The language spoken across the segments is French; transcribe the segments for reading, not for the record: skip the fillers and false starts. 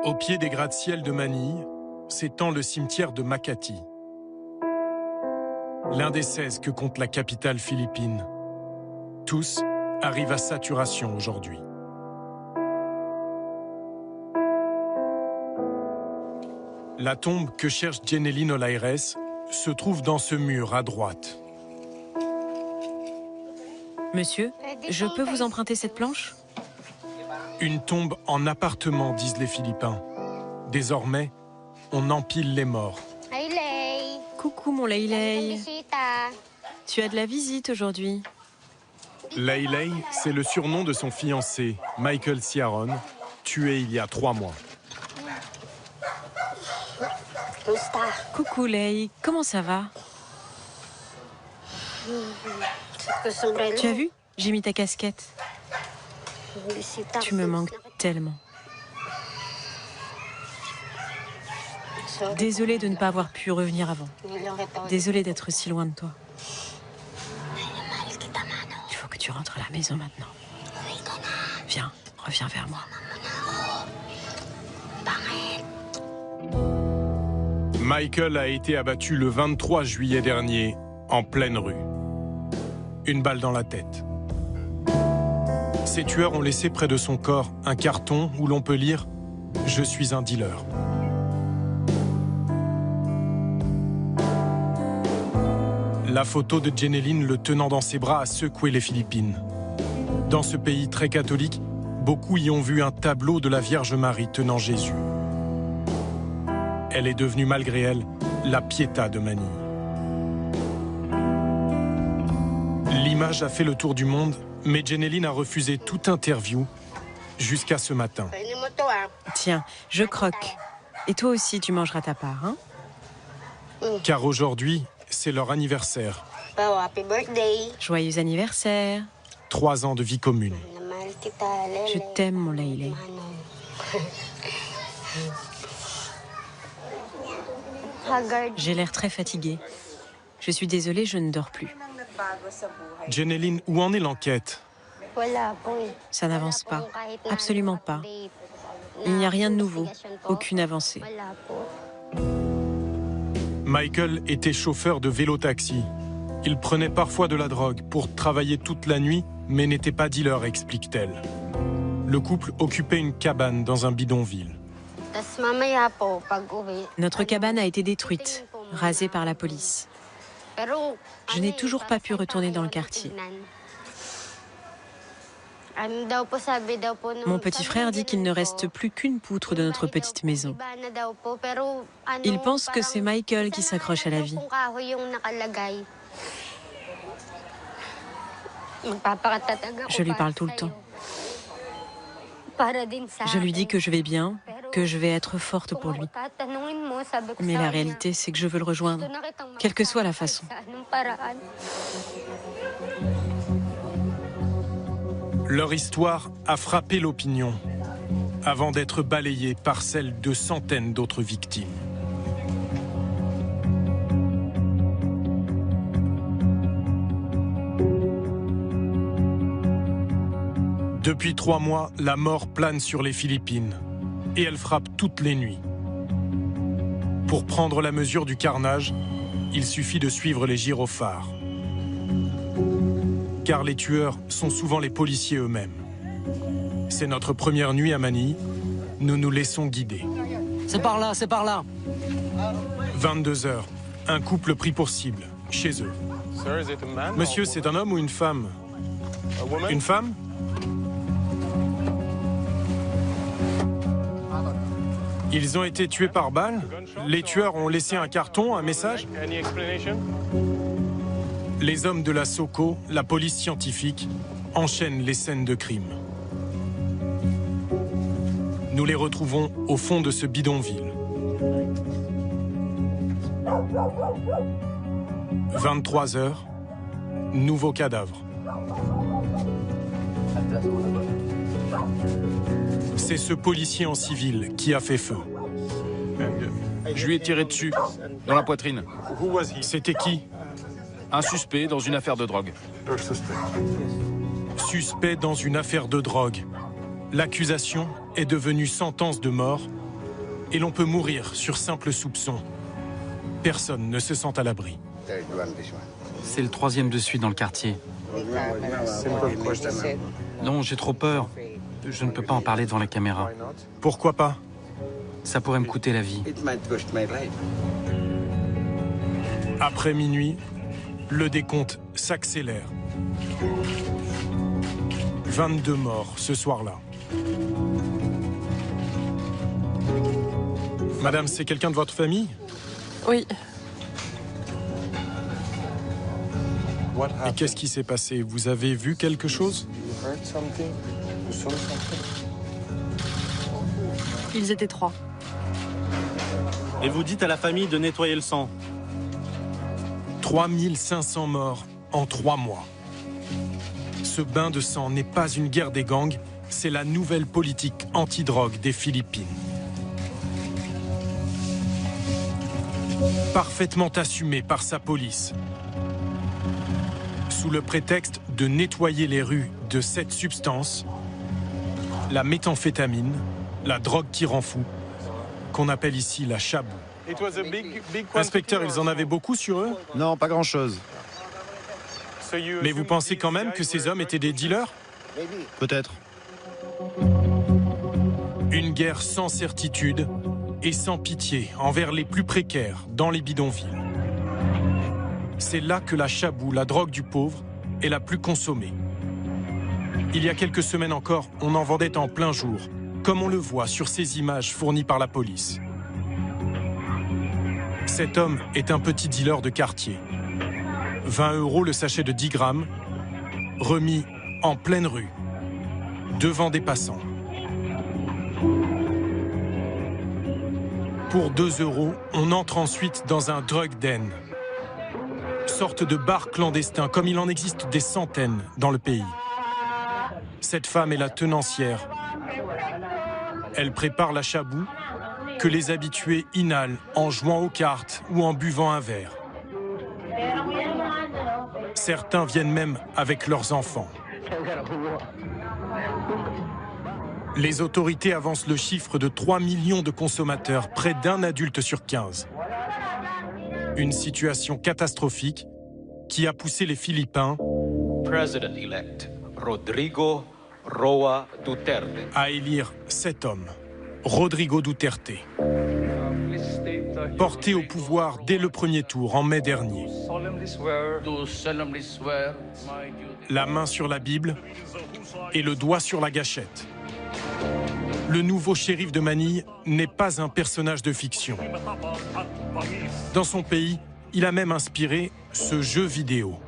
Au pied des gratte-ciel de Manille, s'étend le cimetière de Makati. L'un des 16 que compte la capitale philippine. Tous arrivent à saturation aujourd'hui. La tombe que cherche Jeneline Olaires se trouve dans ce mur à droite. Monsieur, je peux vous emprunter cette planche? Une tombe en appartement, disent les Philippins. Désormais, on empile les morts. Coucou mon Leilei. Tu as de la visite aujourd'hui. Leilei, c'est le surnom de son fiancé, Michael Ciaron, tué il y a 3 mois. Coucou Lei, comment ça va? Tu as vu? J'ai mis ta casquette. Tu me manques tellement. Désolée de ne pas avoir pu revenir avant. Désolée d'être si loin de toi. Il faut que tu rentres à la maison maintenant. Viens, reviens vers moi. Michael a été abattu le 23 juillet dernier, en pleine rue. Une balle dans la tête. Ces tueurs ont laissé près de son corps un carton où l'on peut lire « Je suis un dealer ». La photo de Jeneline le tenant dans ses bras a secoué les Philippines. Dans ce pays très catholique, beaucoup y ont vu un tableau de la Vierge Marie tenant Jésus. Elle est devenue, malgré elle, la Pietà de Manille. L'image a fait le tour du monde, mais Jeneline a refusé toute interview jusqu'à ce matin. Tiens, je croque. Et toi aussi, tu mangeras ta part, hein? Car aujourd'hui, c'est leur anniversaire. Joyeux anniversaire. 3 ans de vie commune. Je t'aime, mon Leilei. J'ai l'air très fatiguée. Je suis désolée, je ne dors plus. Jeneline, où en est l'enquête? Ça n'avance pas. Absolument pas. Il n'y a rien de nouveau. Aucune avancée. Michael était chauffeur de vélo-taxi. Il prenait parfois de la drogue pour travailler toute la nuit, mais n'était pas dealer, explique-t-elle. Le couple occupait une cabane dans un bidonville. Notre cabane a été détruite, rasée par la police. Je n'ai toujours pas pu retourner dans le quartier. Mon petit frère dit qu'il ne reste plus qu'une poutre de notre petite maison. Il pense que c'est Michael qui s'accroche à la vie. Je lui parle tout le temps. Je lui dis que je vais bien, que je vais être forte pour lui. Mais la réalité, c'est que je veux le rejoindre, quelle que soit la façon. Leur histoire a frappé l'opinion, avant d'être balayée par celle de centaines d'autres victimes. Depuis 3 mois, la mort plane sur les Philippines et elle frappe toutes les nuits. Pour prendre la mesure du carnage, il suffit de suivre les gyrophares. Car les tueurs sont souvent les policiers eux-mêmes. C'est notre première nuit à Manille, nous nous laissons guider. C'est par là, c'est par là. 22 heures, un couple pris pour cible, chez eux. Monsieur, c'est un homme ou une femme? Une femme? Ils ont été tués par balle? Les tueurs ont laissé un carton, un message? Les hommes de la SOCO, la police scientifique, enchaînent les scènes de crime. Nous les retrouvons au fond de ce bidonville. 23 heures, nouveau cadavre. C'est ce policier en civil qui a fait feu. Je lui ai tiré dessus, dans la poitrine. C'était qui? Un suspect dans une affaire de drogue. Suspect dans une affaire de drogue. L'accusation est devenue sentence de mort Et l'on peut mourir sur simple soupçon. Personne ne se sent à l'abri. C'est le 3e de suite dans le quartier. Non, j'ai trop peur. Je ne peux pas en parler devant la caméra. Pourquoi pas? Ça pourrait me coûter la vie. Après minuit, le décompte s'accélère. 22 morts ce soir-là. Madame, c'est quelqu'un de votre famille? Oui. Et qu'est-ce qui s'est passé? Vous avez vu quelque chose? Ils étaient 3. Et vous dites à la famille de nettoyer le sang. 3500 morts en 3 mois. Ce bain de sang n'est pas une guerre des gangs, c'est la nouvelle politique anti-drogue des Philippines. Parfaitement assumée par sa police. Sous le prétexte de nettoyer les rues de cette substance, la méthamphétamine, la drogue qui rend fou, qu'on appelle ici la chabou. Inspecteur, ils en avaient beaucoup sur eux? Non, pas grand-chose. Mais vous pensez quand même que ces hommes étaient des dealers? Peut-être. Une guerre sans certitude et sans pitié envers les plus précaires dans les bidonvilles. C'est là que la chabou, la drogue du pauvre, est la plus consommée. Il y a quelques semaines encore, on en vendait en plein jour, comme on le voit sur ces images fournies par la police. Cet homme est un petit dealer de quartier. 20 € le sachet de 10 grammes, remis en pleine rue, devant des passants. Pour 2 €, on entre ensuite dans un drug den, sorte de bar clandestin, comme il en existe des centaines dans le pays. Cette femme est la tenancière. Elle prépare la chabou que les habitués inhalent en jouant aux cartes ou en buvant un verre. Certains viennent même avec leurs enfants. Les autorités avancent le chiffre de 3 millions de consommateurs, près d'un adulte sur 15. Une situation catastrophique qui a poussé les Philippins President-elect Rodrigo Roa Duterte à élire cet homme, Rodrigo Duterte, porté au pouvoir dès le premier tour en mai dernier. La main sur la Bible et le doigt sur la gâchette. Le nouveau shérif de Manille n'est pas un personnage de fiction. Dans son pays, il a même inspiré ce jeu vidéo.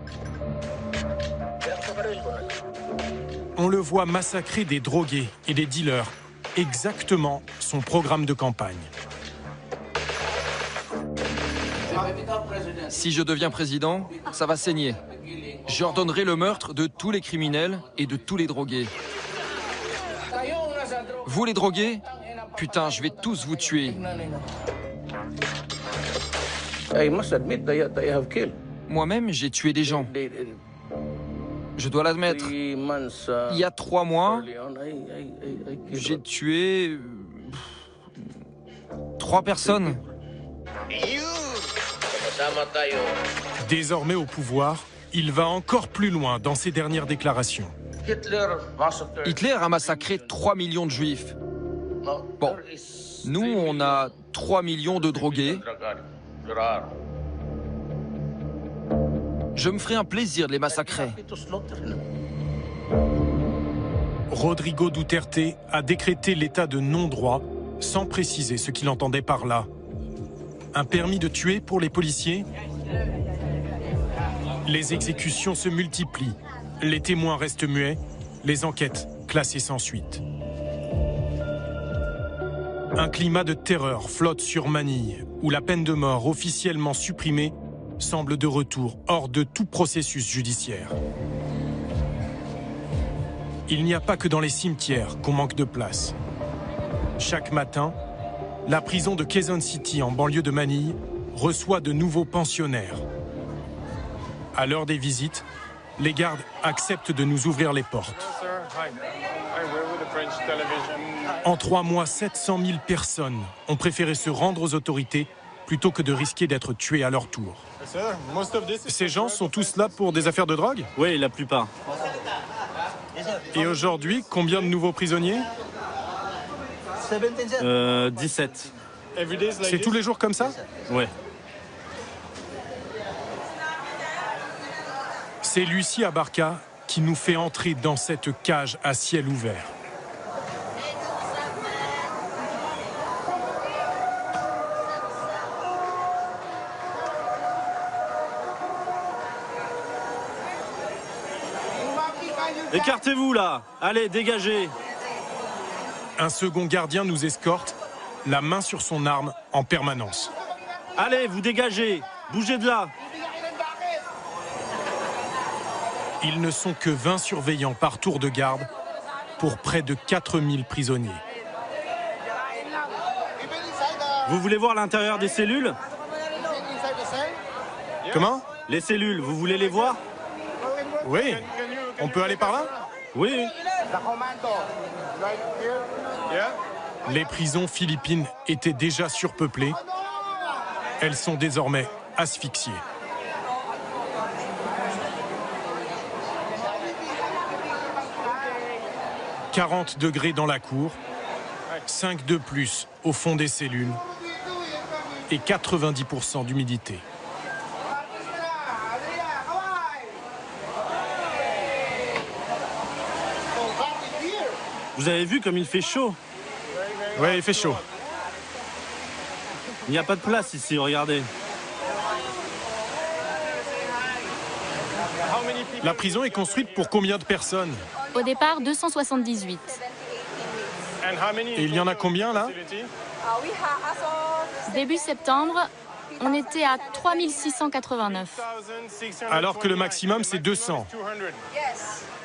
On le voit massacrer des drogués et des dealers, exactement son programme de campagne. Si je deviens président, ça va saigner. J'ordonnerai le meurtre de tous les criminels et de tous les drogués. Vous les drogués, putain, je vais tous vous tuer. Moi-même, j'ai tué des gens. Je dois l'admettre. Il y a 3 mois, j'ai tué 3 personnes. Désormais au pouvoir, il va encore plus loin dans ses dernières déclarations. Hitler a massacré 3 millions de juifs. Bon, nous, on a 3 millions de drogués. Je me ferai un plaisir de les massacrer. Rodrigo Duterte a décrété l'état de non-droit sans préciser ce qu'il entendait par là. Un permis de tuer pour les policiers? Les exécutions se multiplient, les témoins restent muets, les enquêtes classées sans suite. Un climat de terreur flotte sur Manille, où la peine de mort officiellement supprimée semble de retour hors de tout processus judiciaire. Il n'y a pas que dans les cimetières qu'on manque de place. Chaque matin, la prison de Quezon City, en banlieue de Manille, reçoit de nouveaux pensionnaires. À l'heure des visites, les gardes acceptent de nous ouvrir les portes. En 3 mois, 700 000 personnes ont préféré se rendre aux autorités plutôt que de risquer d'être tués à leur tour. Ces gens sont tous là pour des affaires de drogue? Oui, la plupart. Et aujourd'hui, combien de nouveaux prisonniers? 17. C'est tous les jours comme ça? Ouais. C'est Lucie Abarca qui nous fait entrer dans cette cage à ciel ouvert. Écartez-vous là. Allez, dégagez. Un second gardien nous escorte, la main sur son arme en permanence. Allez, vous dégagez. Bougez de là. Ils ne sont que 20 surveillants par tour de garde pour près de 4000 prisonniers. Vous voulez voir l'intérieur des cellules? Comment? Les cellules, vous voulez les voir? Oui. On peut aller par là? Oui. Les prisons philippines étaient déjà surpeuplées. Elles sont désormais asphyxiées. « 40 degrés dans la cour, 5 de plus au fond des cellules et 90% d'humidité. Vous avez vu comme il fait chaud? Ouais, il fait chaud. Il n'y a pas de place ici, regardez. La prison est construite pour combien de personnes? Au départ, 278. Et il y en a combien là? Début septembre, on était à 3689. Alors que le maximum c'est 200.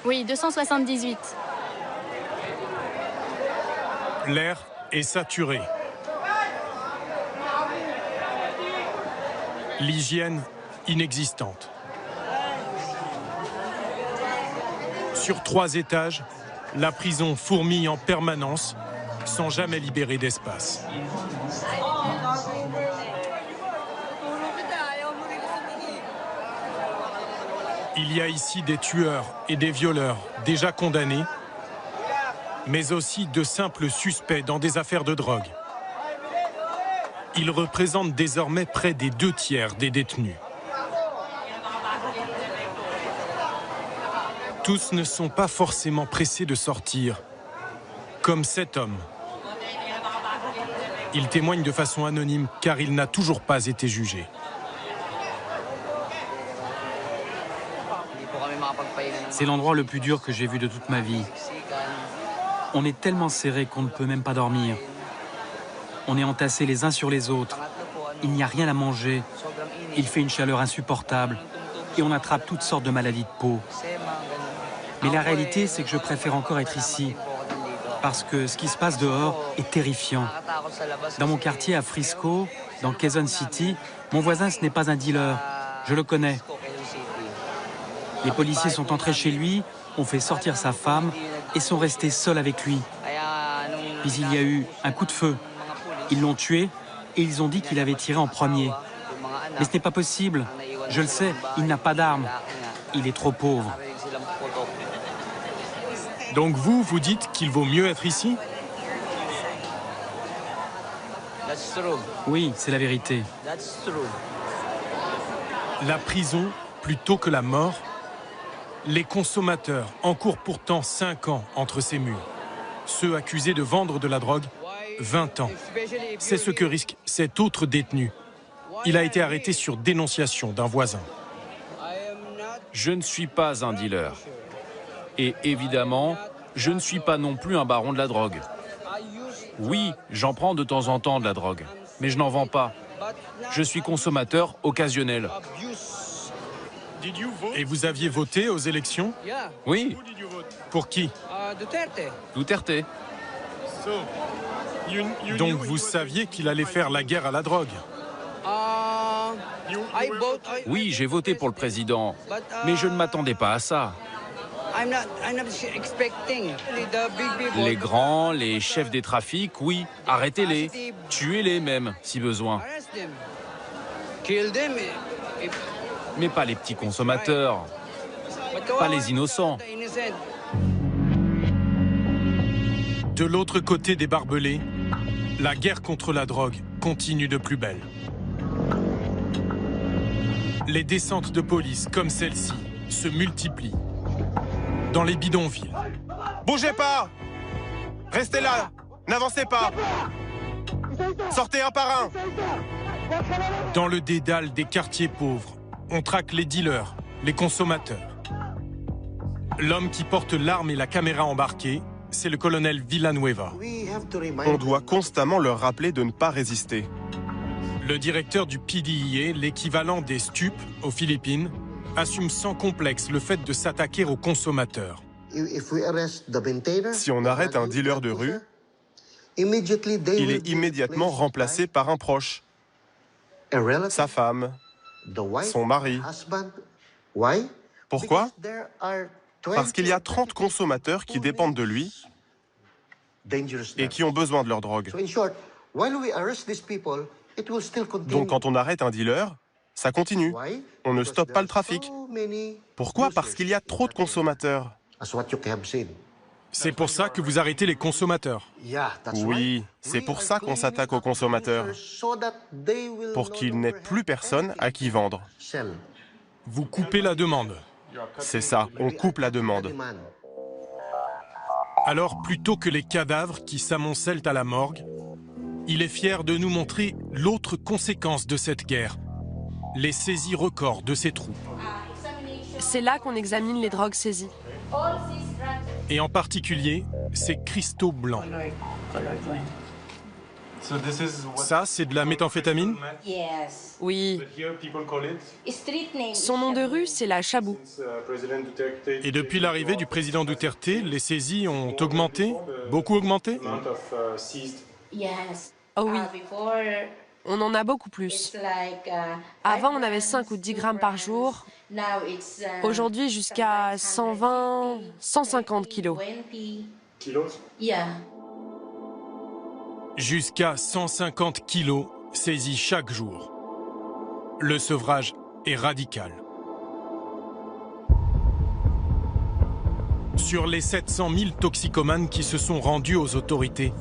Oui, 278. L'air est saturé. L'hygiène inexistante. Sur 3 étages, la prison fourmille en permanence, sans jamais libérer d'espace. Il y a ici des tueurs et des violeurs déjà condamnés, mais aussi de simples suspects dans des affaires de drogue. Ils représentent désormais près des 2/3 des détenus. Tous ne sont pas forcément pressés de sortir, comme cet homme. Il témoigne de façon anonyme car il n'a toujours pas été jugé. C'est l'endroit le plus dur que j'ai vu de toute ma vie. On est tellement serrés qu'on ne peut même pas dormir. On est entassés les uns sur les autres. Il n'y a rien à manger. Il fait une chaleur insupportable. Et on attrape toutes sortes de maladies de peau. Mais la réalité, c'est que je préfère encore être ici. Parce que ce qui se passe dehors est terrifiant. Dans mon quartier à Frisco, dans Quezon City, mon voisin, ce n'est pas un dealer. Je le connais. Les policiers sont entrés chez lui, ont fait sortir sa femme et sont restés seuls avec lui. Puis il y a eu un coup de feu. Ils l'ont tué et ils ont dit qu'il avait tiré en premier. Mais ce n'est pas possible. Je le sais, il n'a pas d'arme. Il est trop pauvre. Donc vous dites qu'il vaut mieux être ici? Oui, c'est la vérité. La prison plutôt que la mort? Les consommateurs encourent pourtant 5 ans entre ces murs. Ceux accusés de vendre de la drogue, 20 ans. C'est ce que risque cet autre détenu. Il a été arrêté sur dénonciation d'un voisin. Je ne suis pas un dealer. Et évidemment, je ne suis pas non plus un baron de la drogue. Oui, j'en prends de temps en temps de la drogue, mais je n'en vends pas. Je suis consommateur occasionnel. Et vous aviez voté aux élections? Oui, Pour qui? Duterte. Donc vous saviez qu'il allait faire la guerre à la drogue? Oui, j'ai voté pour le président, mais je ne m'attendais pas à ça. Les grands, les chefs des trafics, oui, arrêtez-les, tuez-les même, si besoin. Mais pas les petits consommateurs, pas les innocents. De l'autre côté des barbelés, la guerre contre la drogue continue de plus belle. Les descentes de police comme celle-ci se multiplient dans les bidonvilles. Bougez pas! Restez là! N'avancez pas! Sortez un par un! Dans le dédale des quartiers pauvres, on traque les dealers, les consommateurs. L'homme qui porte l'arme et la caméra embarquée, c'est le colonel Villanueva. On doit constamment leur rappeler de ne pas résister. Le directeur du PDEA, l'équivalent des stupes aux Philippines, assume sans complexe le fait de s'attaquer aux consommateurs. Si on arrête un dealer de rue, il est immédiatement remplacé par un proche. Sa femme, son mari. Pourquoi? Parce qu'il y a 30 consommateurs qui dépendent de lui et qui ont besoin de leur drogue. Donc quand on arrête un dealer, ça continue. On ne stoppe pas le trafic. Pourquoi? Parce qu'il y a trop de consommateurs. C'est pour ça que vous arrêtez les consommateurs. Oui, c'est pour ça qu'on s'attaque aux consommateurs. Pour qu'il n'ait plus personne à qui vendre. Vous coupez la demande. C'est ça, on coupe la demande. Alors, plutôt que les cadavres qui s'amoncellent à la morgue, il est fier de nous montrer l'autre conséquence de cette guerre, les saisies records de ses troupes. C'est là qu'on examine les drogues saisies. Et en particulier, ces cristaux blancs. Ça, c'est de la méthamphétamine? Oui. Son nom de rue, c'est la Chabou. Et depuis l'arrivée du président Duterte, les saisies ont augmenté? Beaucoup augmenté? Oh oui. On en a beaucoup plus. Avant, on avait 5 ou 10 grammes par jour. Aujourd'hui, jusqu'à 120, 150 kilos. Jusqu'à 150 kilos saisis chaque jour. Le sevrage est radical. Sur les 700 000 toxicomanes qui se sont rendus aux autorités,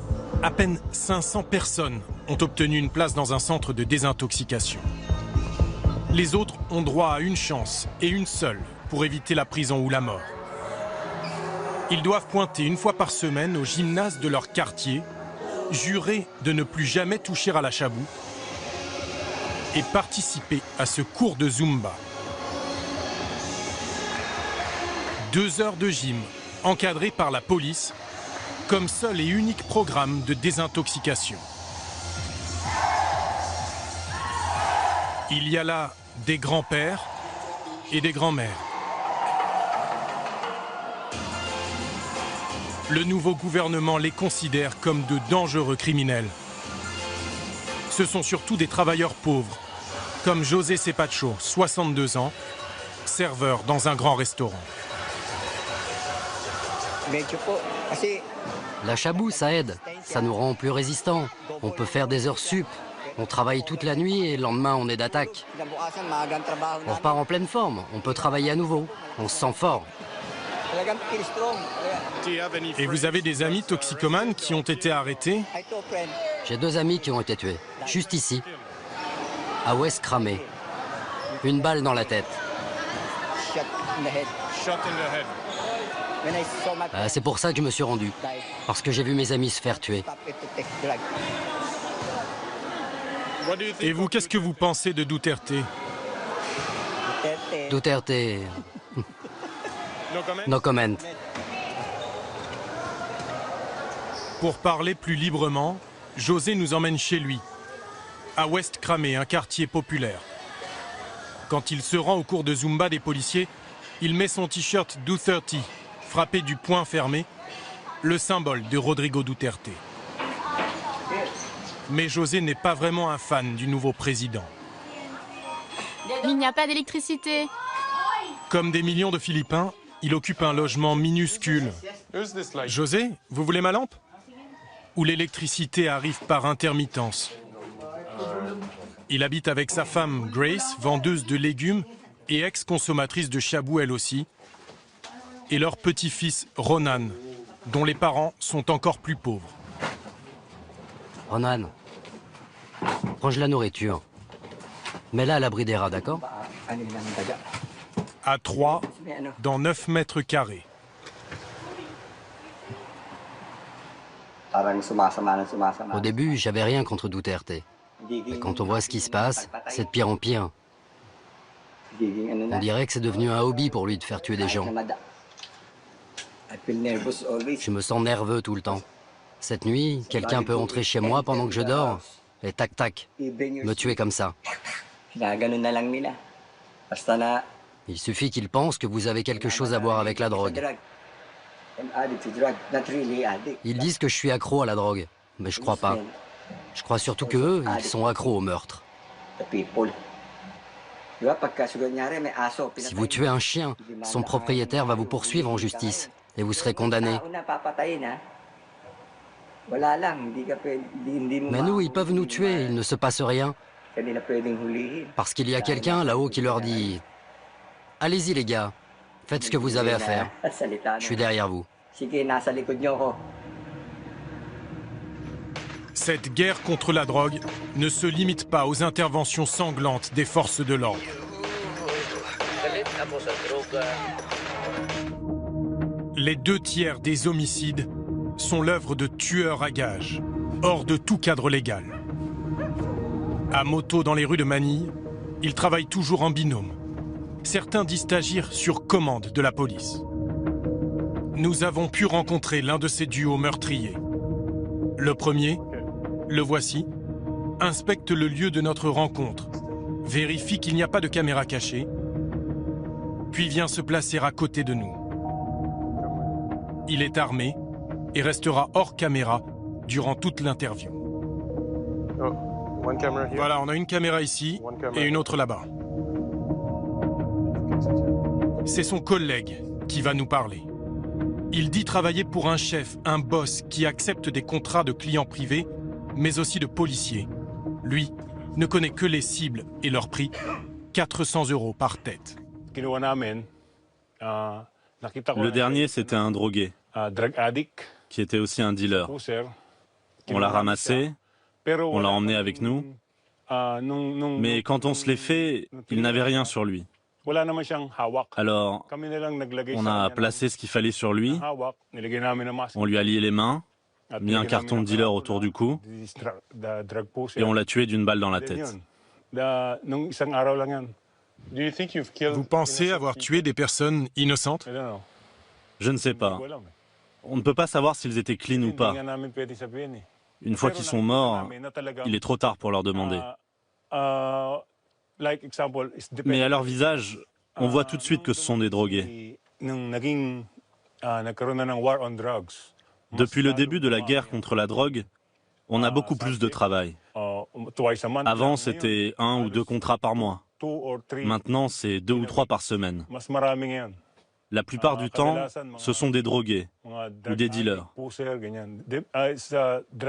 à peine 500 personnes ont obtenu une place dans un centre de désintoxication. Les autres ont droit à une chance, et une seule, pour éviter la prison ou la mort. Ils doivent pointer une fois par semaine au gymnase de leur quartier, jurer de ne plus jamais toucher à la chabou et participer à ce cours de Zumba. 2 heures de gym, encadrées par la police, comme seul et unique programme de désintoxication. Il y a là des grands-pères et des grands-mères. Le nouveau gouvernement les considère comme de dangereux criminels. Ce sont surtout des travailleurs pauvres, comme José Cepacho, 62 ans, serveur dans un grand restaurant. La chabou, ça aide. Ça nous rend plus résistants. On peut faire des heures sup. On travaille toute la nuit et le lendemain, on est d'attaque. On repart en pleine forme. On peut travailler à nouveau. On se sent fort. Et vous avez des amis toxicomanes qui ont été arrêtés? J'ai 2 amis qui ont été tués, juste ici, à West Cramé. Une balle dans la tête. C'est pour ça que je me suis rendu, parce que j'ai vu mes amis se faire tuer. Et vous, qu'est-ce que vous pensez de Duterte? Duterte... No comment. Pour parler plus librement, José nous emmène chez lui, à West Cramé, un quartier populaire. Quand il se rend au cours de Zumba des policiers, il met son t-shirt Duterte, frappé du poing fermé, le symbole de Rodrigo Duterte. Mais José n'est pas vraiment un fan du nouveau président. Il n'y a pas d'électricité. Comme des millions de Philippins, Il occupe un logement minuscule. José, vous voulez ma lampe? Où l'électricité arrive par intermittence. Il habite avec sa femme Grace, vendeuse de légumes et ex-consommatrice de chabou elle aussi, et leur petit-fils Ronan, dont les parents sont encore plus pauvres. Ronan, range la nourriture. Mets-la à l'abri des rats, d'accord? À 3, dans 9 mètres carrés. Au début, j'avais rien contre Duterte. Et quand on voit ce qui se passe, c'est de pire en pire. On dirait que c'est devenu un hobby pour lui de faire tuer des gens. Je me sens nerveux tout le temps. Cette nuit, quelqu'un peut entrer chez moi pendant que je dors et tac-tac, me tuer comme ça. Il suffit qu'il pense que vous avez quelque chose à voir avec la drogue. Ils disent que je suis accro à la drogue, mais je crois pas. Je crois surtout qu'eux, ils sont accros au meurtre. Si vous tuez un chien, son propriétaire va vous poursuivre en justice et vous serez condamné. Mais nous, ils peuvent nous tuer, il ne se passe rien. Parce qu'il y a quelqu'un là-haut qui leur dit « Allez-y les gars, faites ce que vous avez à faire. Je suis derrière vous. » Cette guerre contre la drogue ne se limite pas aux interventions sanglantes des forces de l'ordre. Les 2/3 des homicides sont l'œuvre de tueurs à gages, hors de tout cadre légal. À moto dans les rues de Manille, ils travaillent toujours en binôme. Certains disent agir sur commande de la police. Nous avons pu rencontrer l'un de ces duos meurtriers. Le premier, le voici, inspecte le lieu de notre rencontre, vérifie qu'il n'y a pas de caméra cachée, puis vient se placer à côté de nous. Il est armé et restera hors caméra durant toute l'interview. Voilà, on a une caméra ici et une autre là-bas. C'est son collègue qui va nous parler. Il dit travailler pour un chef, un boss qui accepte des contrats de clients privés, mais aussi de policiers. Lui ne connaît que les cibles et leur prix, 400 € par tête. Le dernier, c'était un drogué, qui était aussi un dealer. On l'a ramassé, on l'a emmené avec nous, mais quand on se l'est fait, il n'avait rien sur lui. Alors, on a placé ce qu'il fallait sur lui, on lui a lié les mains, mis un carton de dealer autour du cou, et on l'a tué d'une balle dans la tête. Vous pensez avoir tué des personnes innocentes? Je ne sais pas. On ne peut pas savoir s'ils étaient clean ou pas. Une fois qu'ils sont morts, il est trop tard pour leur demander. Mais à leur visage, on voit tout de suite que ce sont des drogués. Depuis le début de la guerre contre la drogue, on a beaucoup plus de travail. Avant, c'était 1 ou 2 contrats par mois. Maintenant, c'est 2 ou 3 par semaine. La plupart du temps, ce sont des drogués ou des dealers.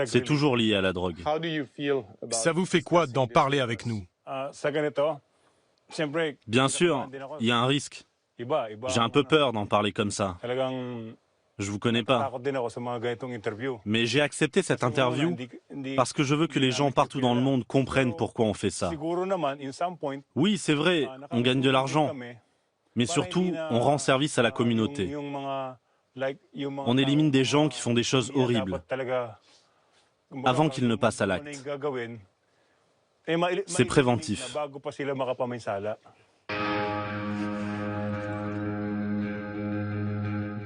C'est toujours lié à la drogue. Ça vous fait quoi d'en parler avec nous? Bien sûr, il y a un risque. J'ai un peu peur d'en parler comme ça. Je vous connais pas. Mais j'ai accepté cette interview parce que je veux que les gens partout dans le monde comprennent pourquoi on fait ça. Oui, c'est vrai, on gagne de l'argent. Mais surtout, on rend service à la communauté. On élimine des gens qui font des choses horribles avant qu'ils ne passent à l'acte. C'est préventif.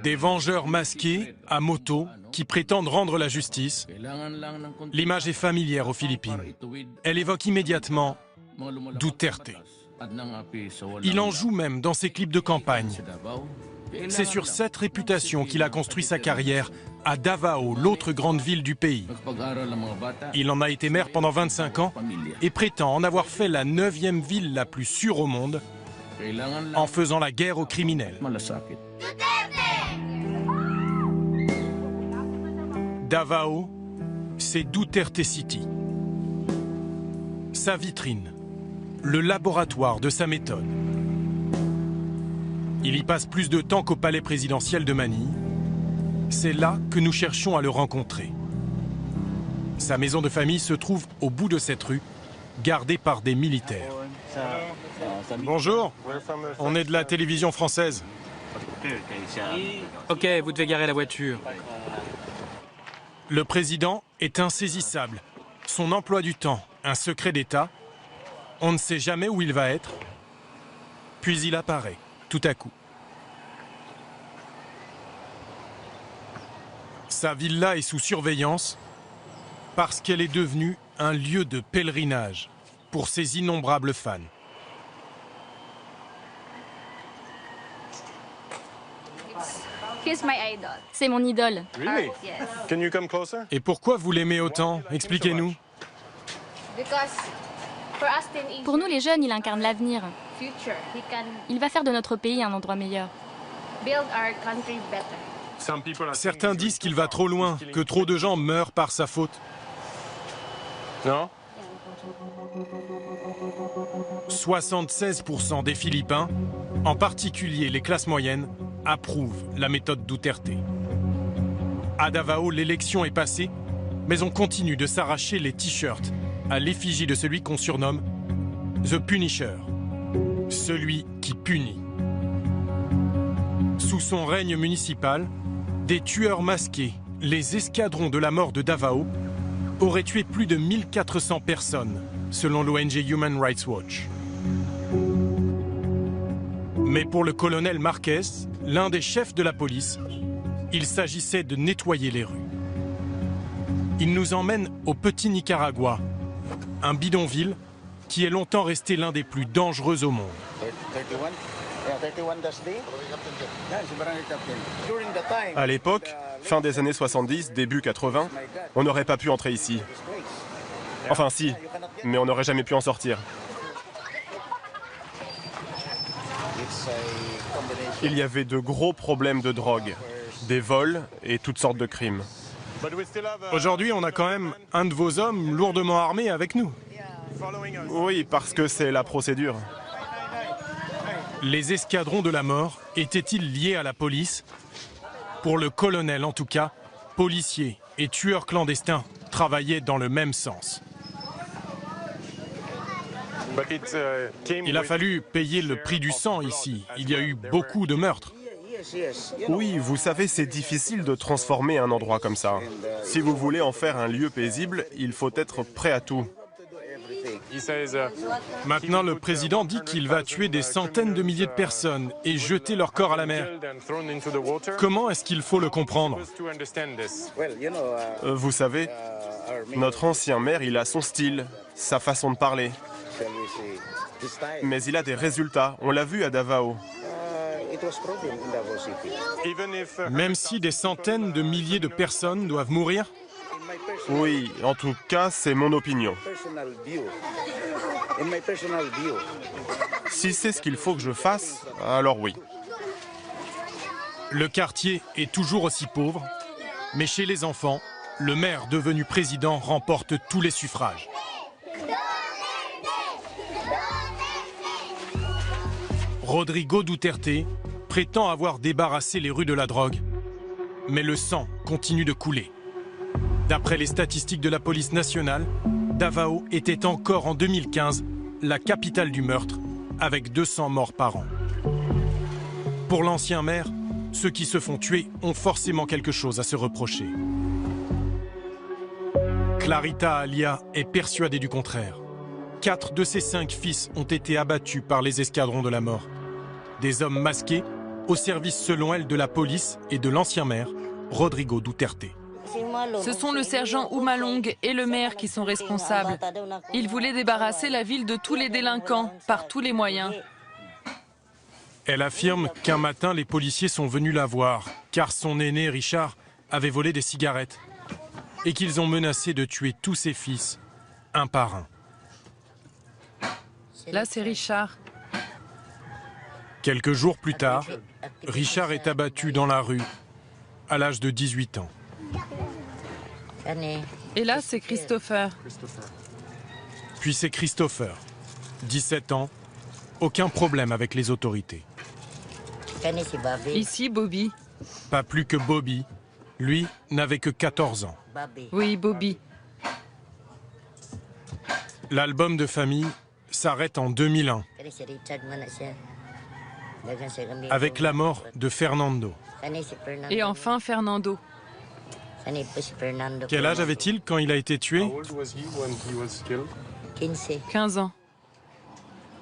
Des vengeurs masqués, à moto, qui prétendent rendre la justice. L'image est familière aux Philippines. Elle évoque immédiatement Duterte. Il en joue même dans ses clips de campagne. C'est sur cette réputation qu'il a construit sa carrière à Davao, l'autre grande ville du pays. Il en a été maire pendant 25 ans et prétend en avoir fait la 9e ville la plus sûre au monde, en faisant la guerre aux criminels. Davao, c'est Duterte City. Sa vitrine, le laboratoire de sa méthode. Il y passe plus de temps qu'au palais présidentiel de Manille. C'est là que nous cherchons à le rencontrer. Sa maison de famille se trouve au bout de cette rue, gardée par des militaires. Bonjour, on est de la télévision française. Ok, vous devez garer la voiture. Le président est insaisissable. Son emploi du temps, un secret d'État. On ne sait jamais où il va être. Puis il apparaît, tout à coup. Sa villa est sous surveillance parce qu'elle est devenue un lieu de pèlerinage pour ses innombrables fans. C'est mon idole. Really? Can you come closer? Et pourquoi vous l'aimez autant? Expliquez-nous. Pour nous les jeunes, il incarne l'avenir. Il va faire de notre pays un endroit meilleur. Certains disent qu'il va trop loin, que trop de gens meurent par sa faute. Non? 76% des Philippins, en particulier les classes moyennes, approuvent la méthode Duterte. À Davao, l'élection est passée, mais on continue de s'arracher les t-shirts à l'effigie de celui qu'on surnomme The Punisher, celui qui punit. Sous son règne municipal, des tueurs masqués, les escadrons de la mort de Davao, auraient tué plus de 1400 personnes, selon l'ONG Human Rights Watch. Mais pour le colonel Marquez, l'un des chefs de la police, il s'agissait de nettoyer les rues. Il nous emmène au petit Nicaragua, un bidonville qui est longtemps resté l'un des plus dangereux au monde. À l'époque, fin des années 70, début 80, on n'aurait pas pu entrer ici. Enfin si, mais on n'aurait jamais pu en sortir. Il y avait de gros problèmes de drogue, des vols et toutes sortes de crimes. Aujourd'hui, on a quand même un de vos hommes lourdement armé avec nous. Oui, parce que c'est la procédure. Les escadrons de la mort étaient-ils liés à la police? Pour le colonel en tout cas, policiers et tueurs clandestins travaillaient dans le même sens. Il a fallu payer le prix du sang ici. Il y a eu beaucoup de meurtres. Oui, vous savez, c'est difficile de transformer un endroit comme ça. Si vous voulez en faire un lieu paisible, il faut être prêt à tout. Maintenant, le président dit qu'il va tuer des centaines de milliers de personnes et jeter leurs corps à la mer. Comment est-ce qu'il faut le comprendre? Vous savez, notre ancien maire, il a son style, sa façon de parler. Mais il a des résultats, on l'a vu à Davao. Même si des centaines de milliers de personnes doivent mourir? Oui, en tout cas, c'est mon opinion. Si c'est ce qu'il faut que je fasse, alors oui. Le quartier est toujours aussi pauvre, mais chez les enfants, le maire devenu président remporte tous les suffrages. Rodrigo Duterte prétend avoir débarrassé les rues de la drogue, mais le sang continue de couler. D'après les statistiques de la police nationale, Davao était encore en 2015 la capitale du meurtre, avec 200 morts par an. Pour l'ancien maire, ceux qui se font tuer ont forcément quelque chose à se reprocher. Clarita Alia est persuadée du contraire. 4 de ses 5 fils ont été abattus par les escadrons de la mort. Des hommes masqués, au service selon elle de la police et de l'ancien maire, Rodrigo Duterte. Ce sont le sergent Oumalong et le maire qui sont responsables. Ils voulaient débarrasser la ville de tous les délinquants, par tous les moyens. Elle affirme qu'un matin, les policiers sont venus la voir, car son aîné, Richard, avait volé des cigarettes, et qu'ils ont menacé de tuer tous ses fils, un par un. Là, c'est Richard. Quelques jours plus tard, Richard est abattu dans la rue à l'âge de 18 ans. Et là, c'est Christopher. Puis c'est Christopher, 17 ans, aucun problème avec les autorités. Ici, Bobby. Pas plus que Bobby, lui n'avait que 14 ans. Oui, Bobby. L'album de famille s'arrête en 2001, avec la mort de Fernando. Et enfin, Fernando. Quel âge avait-il quand il a été tué? 15 ans.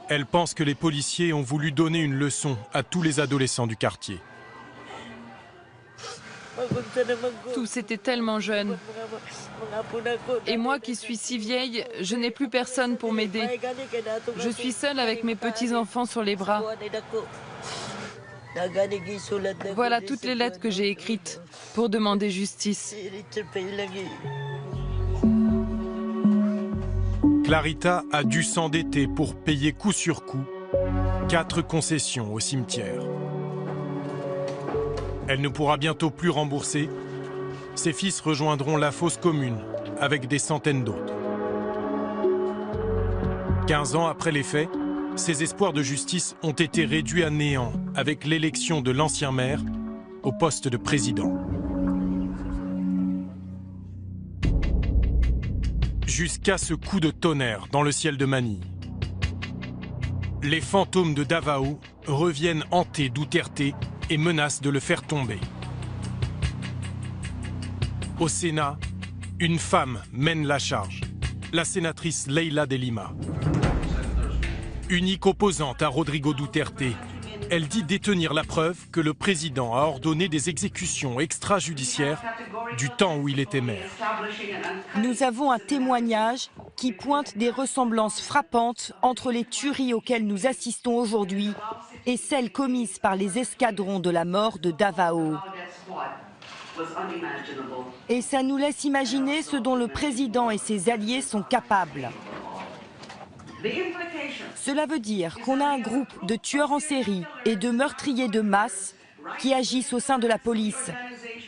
Elle pense que les policiers ont voulu donner une leçon à tous les adolescents du quartier. Tous étaient tellement jeunes. Et moi qui suis si vieille, je n'ai plus personne pour m'aider. Je suis seule avec mes petits-enfants sur les bras. Voilà toutes les lettres que j'ai écrites pour demander justice. Clarita a dû s'endetter pour payer coup sur coup 4 concessions au cimetière. Elle ne pourra bientôt plus rembourser. Ses fils rejoindront la fosse commune avec des centaines d'autres. 15 ans après les faits, ses espoirs de justice ont été réduits à néant avec l'élection de l'ancien maire au poste de président. Jusqu'à ce coup de tonnerre dans le ciel de Manille. Les fantômes de Davao reviennent hanter Duterte et menacent de le faire tomber. Au Sénat, une femme mène la charge, la sénatrice Leila de Lima. Unique opposante à Rodrigo Duterte, elle dit détenir la preuve que le président a ordonné des exécutions extrajudiciaires du temps où il était maire. Nous avons un témoignage qui pointe des ressemblances frappantes entre les tueries auxquelles nous assistons aujourd'hui et celles commises par les escadrons de la mort de Davao. Et ça nous laisse imaginer ce dont le président et ses alliés sont capables. Cela veut dire qu'on a un groupe de tueurs en série et de meurtriers de masse qui agissent au sein de la police,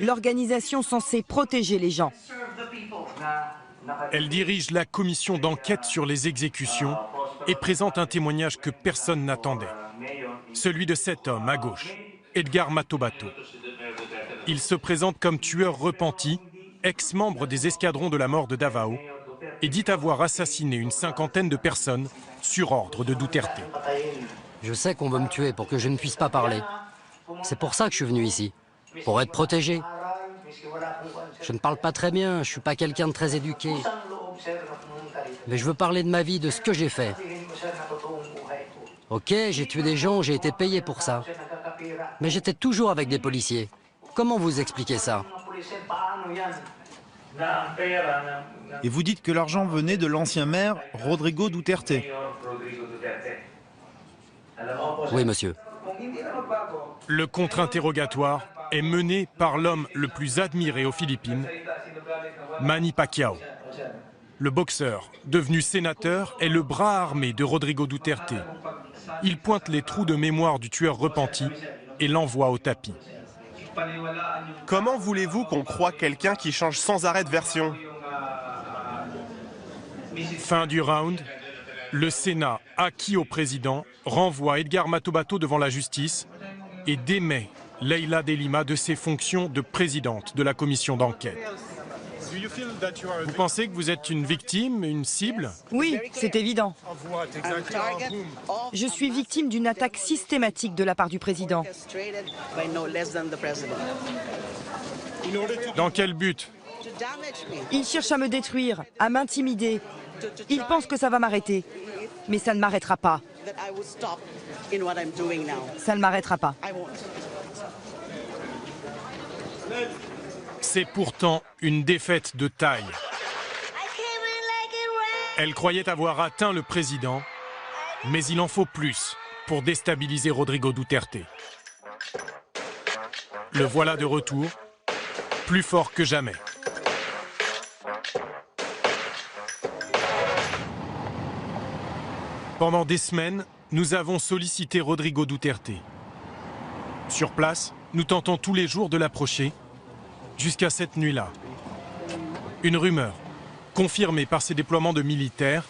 l'organisation censée protéger les gens. Elle dirige la commission d'enquête sur les exécutions et présente un témoignage que personne n'attendait. Celui de cet homme à gauche, Edgar Matobato. Il se présente comme tueur repenti, ex-membre des escadrons de la mort de Davao, et dit avoir assassiné une 50aine de personnes sur ordre de Duterte. Je sais qu'on veut me tuer pour que je ne puisse pas parler. C'est pour ça que je suis venu ici, pour être protégé. Je ne parle pas très bien, je suis pas quelqu'un de très éduqué. Mais je veux parler de ma vie, de ce que j'ai fait. Ok, j'ai tué des gens, j'ai été payé pour ça. Mais j'étais toujours avec des policiers. Comment vous expliquez ça? Et vous dites que l'argent venait de l'ancien maire Rodrigo Duterte. Oui, monsieur. Le contre-interrogatoire est mené par l'homme le plus admiré aux Philippines, Manny Pacquiao. Le boxeur, devenu sénateur, est le bras armé de Rodrigo Duterte. Il pointe les trous de mémoire du tueur repenti et l'envoie au tapis. Comment voulez-vous qu'on croie quelqu'un qui change sans arrêt de version? Fin du round, le Sénat, acquis au président, renvoie Edgar Matobato devant la justice et démet Leila de Lima de ses fonctions de présidente de la commission d'enquête. Vous pensez que vous êtes une victime, une cible? Oui, c'est évident. Je suis victime d'une attaque systématique de la part du président. Dans quel but? Il cherche à me détruire, à m'intimider. Il pense que ça va m'arrêter. Mais ça ne m'arrêtera pas. Ça ne m'arrêtera pas. C'est pourtant une défaite de taille. Elle croyait avoir atteint le président, mais il en faut plus pour déstabiliser Rodrigo Duterte. Le voilà de retour, plus fort que jamais. Pendant des semaines, nous avons sollicité Rodrigo Duterte. Sur place, nous tentons tous les jours de l'approcher, jusqu'à cette nuit-là. Une rumeur, confirmée par ces déploiements de militaires,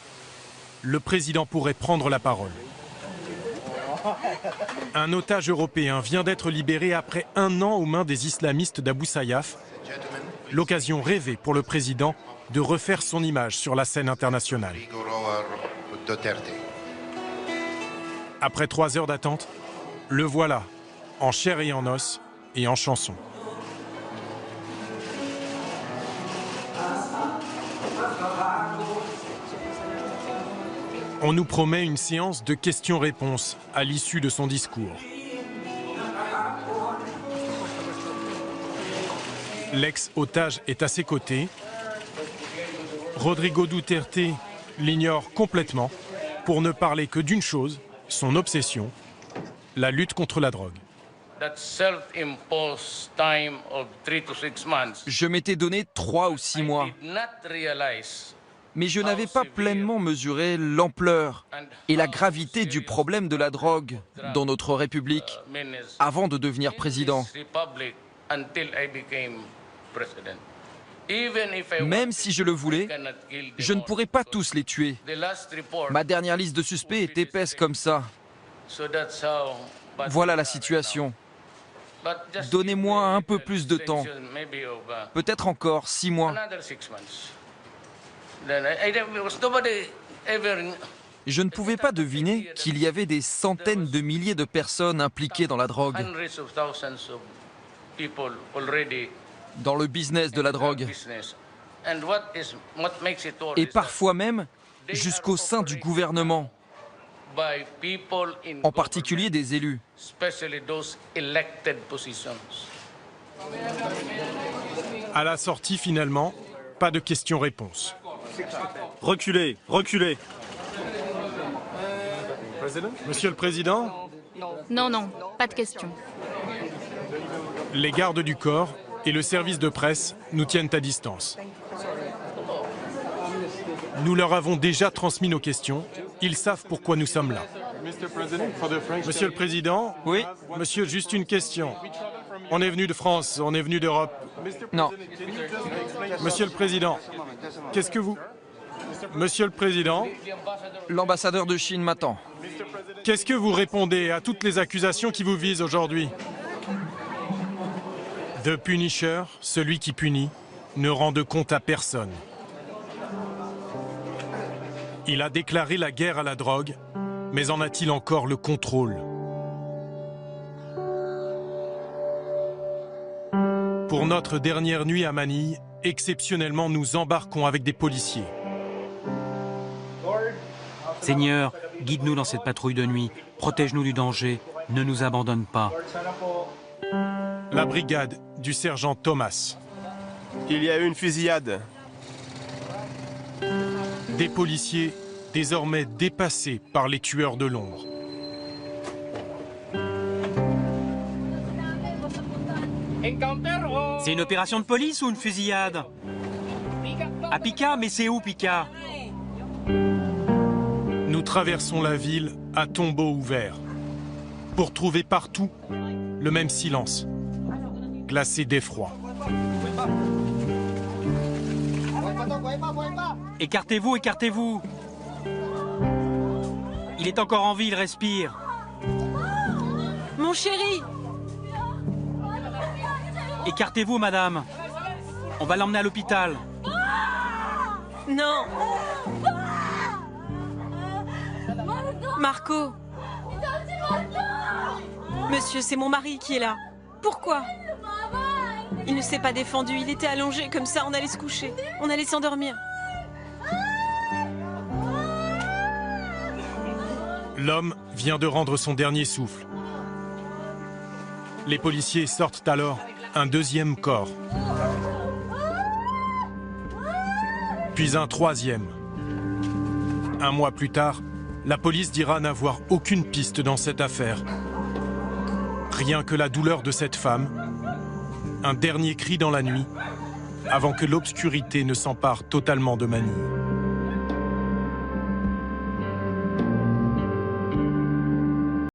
le président pourrait prendre la parole. Un otage européen vient d'être libéré après 1 an aux mains des islamistes d'Abu Sayyaf. L'occasion rêvée pour le président de refaire son image sur la scène internationale. Après 3 heures d'attente, le voilà, en chair et en os et en chanson. On nous promet une séance de questions-réponses à l'issue de son discours. L'ex-otage est à ses côtés. Rodrigo Duterte l'ignore complètement pour ne parler que d'une chose, son obsession, la lutte contre la drogue. Je m'étais donné 3 ou 6 mois. Mais je n'avais pas pleinement mesuré l'ampleur et la gravité du problème de la drogue dans notre République avant de devenir président. Même si je le voulais, je ne pourrais pas tous les tuer. Ma dernière liste de suspects est épaisse comme ça. Voilà la situation. Donnez-moi un peu plus de temps. Peut-être encore 6 mois. Je ne pouvais pas deviner qu'il y avait des centaines de milliers de personnes impliquées dans la drogue, dans le business de la drogue, et parfois même jusqu'au sein du gouvernement, en particulier des élus. À la sortie, finalement, pas de questions-réponses. Reculez, reculez. Monsieur le Président? Non, non, pas de questions. Les gardes du corps et le service de presse nous tiennent à distance. Nous leur avons déjà transmis nos questions. Ils savent pourquoi nous sommes là. Monsieur le Président? Oui. Monsieur, juste une question. On est venu de France, on est venu d'Europe. Non. Monsieur le Président, qu'est-ce que vous... Monsieur le Président? L'ambassadeur de Chine m'attend. Qu'est-ce que vous répondez à toutes les accusations qui vous visent aujourd'hui? The Punisher, celui qui punit, ne rend de compte à personne. Il a déclaré la guerre à la drogue, mais en a-t-il encore le contrôle? Pour notre dernière nuit à Manille, exceptionnellement, nous embarquons avec des policiers. Seigneur, guide-nous dans cette patrouille de nuit, protège-nous du danger, ne nous abandonne pas. La brigade du sergent Thomas. Il y a eu une fusillade. Des policiers désormais dépassés par les tueurs de l'ombre. C'est une opération de police ou une fusillade? À Pica, mais c'est où Pica? Nous traversons la ville à tombeau ouvert pour trouver partout le même silence, glacé d'effroi. Écartez-vous, écartez-vous. Il est encore en vie, il respire. Mon chéri! Écartez-vous, madame. On va l'emmener à l'hôpital. Non! Marco! Monsieur, c'est mon mari qui est là. Pourquoi? Il ne s'est pas défendu, il était allongé comme ça, on allait se coucher. On allait s'endormir. L'homme vient de rendre son dernier souffle. Les policiers sortent alors un deuxième corps. Puis un troisième. Un mois plus tard, la police dira n'avoir aucune piste dans cette affaire. Rien que la douleur de cette femme, un dernier cri dans la nuit, avant que l'obscurité ne s'empare totalement de Manille.